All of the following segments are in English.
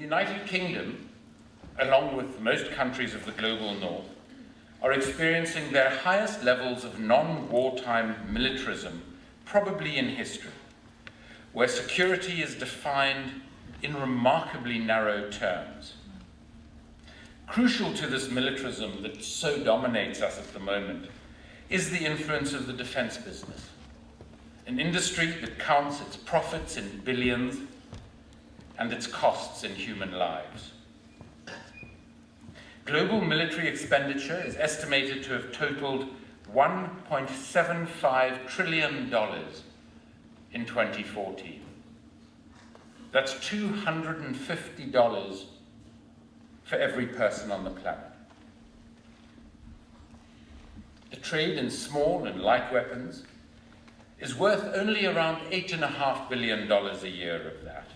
United Kingdom, along with most countries of the global north, are experiencing their highest levels of non-wartime militarism probably in history, where security is defined in remarkably narrow terms. Crucial to this militarism that so dominates us at the moment is the influence of the defense business, an industry that counts its profits in billions and its costs in human lives. Global military expenditure is estimated to have totaled $1.75 trillion in 2014. That's $250 for every person on the planet. The trade in small and light weapons is worth only around $8.5 billion a year of that,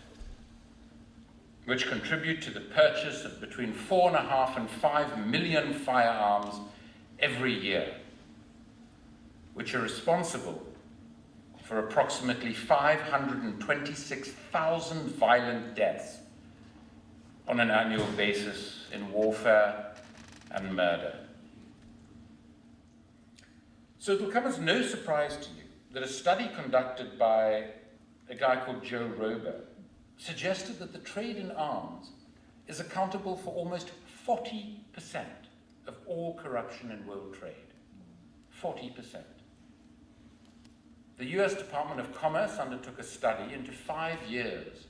which contribute to the purchase of between 4.5 and 5 million firearms every year, which are responsible for approximately 526,000 violent deaths on an annual basis in warfare and murder. So it will come as no surprise to you that a study conducted by a guy called Joe Rober suggested that the trade in arms is accountable for almost 40% of all corruption in world trade. 40%. The US Department of Commerce undertook a study into 5 years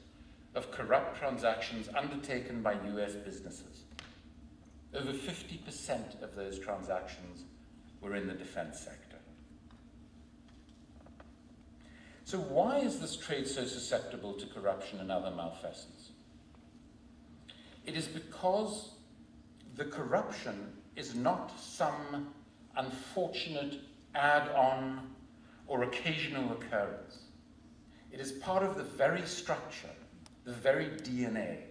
of corrupt transactions undertaken by US businesses. Over 50% of those transactions were in the defense sector. So why is this trade so susceptible to corruption and other malfeasance? It is because the corruption is not some unfortunate add-on or occasional occurrence. It is part of the very structure, the very DNA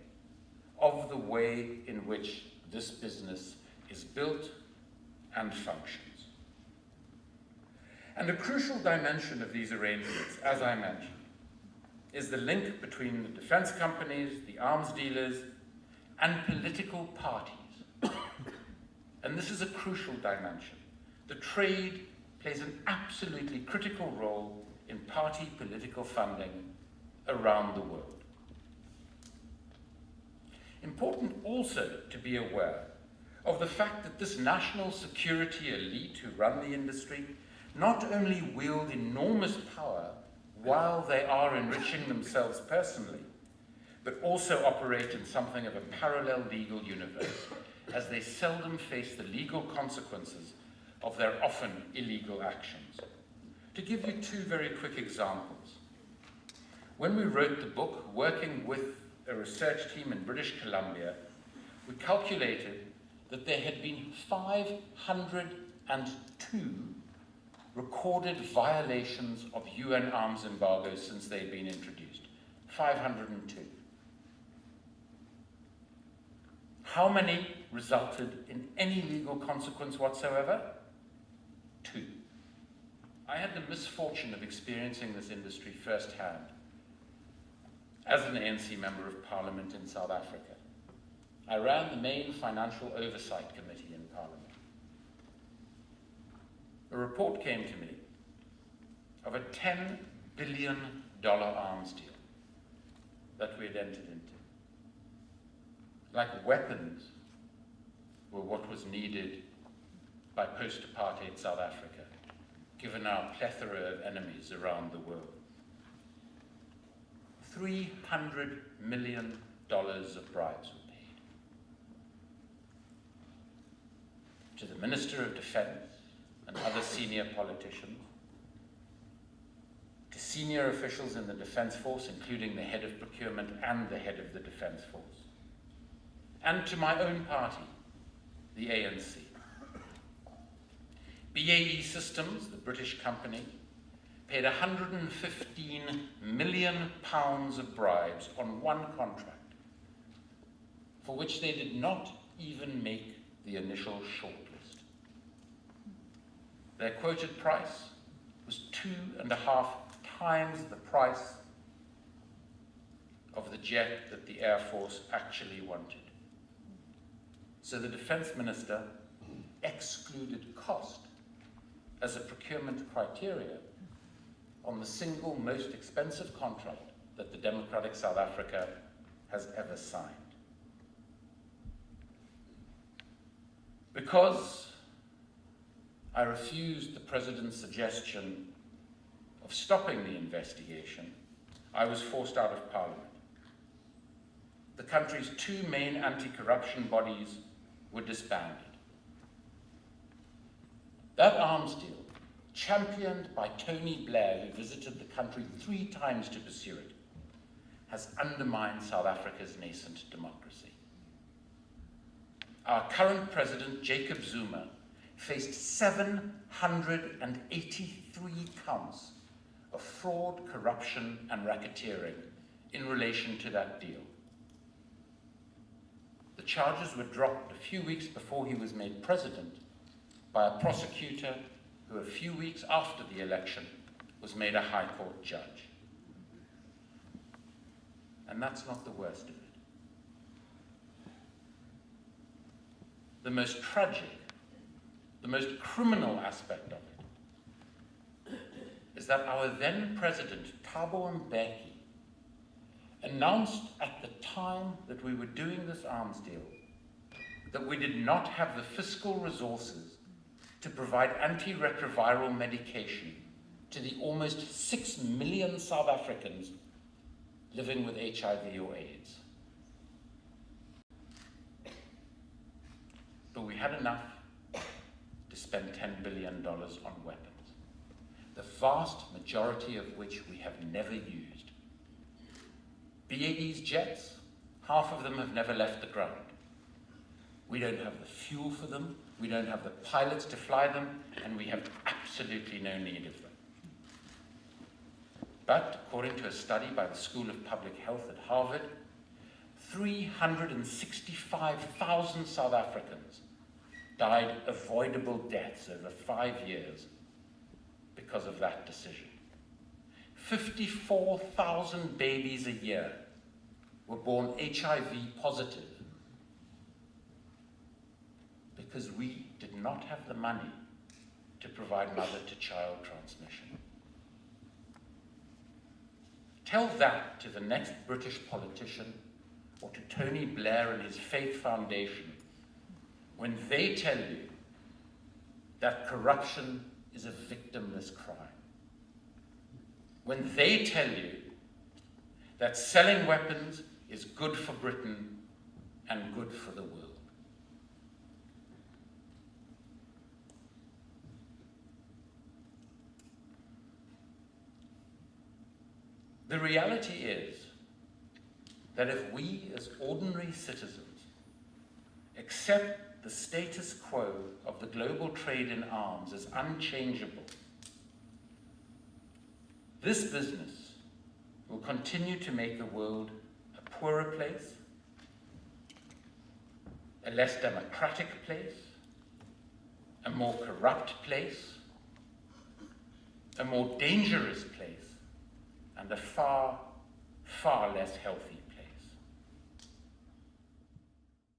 of the way in which this business is built and functions. And a crucial dimension of these arrangements, as I mentioned, is the link between the defense companies, the arms dealers, and political parties. And this is a crucial dimension. The trade plays an absolutely critical role in party political funding around the world. Important also to be aware of the fact that this national security elite who run the industry not only wield enormous power while they are enriching themselves personally, but also operate in something of a parallel legal universe, as they seldom face the legal consequences of their often illegal actions. To give you 2 very quick examples. When we wrote the book, working with a research team in British Columbia, we calculated that there had been 502 recorded violations of UN arms embargoes since they'd been introduced. 502. How many resulted in any legal consequence whatsoever? 2. I had the misfortune of experiencing this industry firsthand as an ANC Member of Parliament in South Africa. I ran the main financial oversight committee in Parliament. A report came to me of a $10 billion arms deal that we had entered into. Like weapons were what was needed by post-apartheid South Africa, given our plethora of enemies around the world. $300 million of bribes were paid to the Minister of Defense and other senior politicians, to senior officials in the Defense Force, including the head of procurement and the head of the Defense Force, and to my own party, the ANC. BAE Systems, the British company, paid £115 million of bribes on one contract, for which they did not even make the initial shortlist. Their quoted price was 2.5 times the price of the jet that the Air Force actually wanted. So the Defense Minister excluded cost as a procurement criteria on the single most expensive contract that the democratic South Africa has ever signed. Because I refused the President's suggestion of stopping the investigation, I was forced out of Parliament. The country's two main anti-corruption bodies were disbanded. That arms deal, championed by Tony Blair, who visited the country 3 times to pursue it, has undermined South Africa's nascent democracy. Our current president, Jacob Zuma, faced 783 counts of fraud, corruption, and racketeering in relation to that deal. The charges were dropped a few weeks before he was made president by a prosecutor who a few weeks after the election was made a High Court judge. And that's not the worst of it. The most tragic, the most criminal aspect of it is that our then president, Thabo Mbeki, announced at the time that we were doing this arms deal that we did not have the fiscal resources to provide antiretroviral medication to the almost 6 million South Africans living with HIV or AIDS. But we had enough to spend $10 billion on weapons, the vast majority of which we have never used. BAE's jets, half of them have never left the ground. We don't have the fuel for them, we don't have the pilots to fly them, and we have absolutely no need of them. But according to a study by the School of Public Health at Harvard, 365,000 South Africans died avoidable deaths over 5 years because of that decision. 54,000 babies a year were born HIV positive because we did not have the money to provide mother-to-child transmission. Tell that to the next British politician or to Tony Blair and his Faith Foundation when they tell you that corruption is a victimless crime. When they tell you that selling weapons is good for Britain and good for the world. The reality is that if we as ordinary citizens accept the status quo of the global trade in arms as unchangeable, this business will continue to make the world a poorer place, a less democratic place, a more corrupt place, a more dangerous place, and a far, far less healthy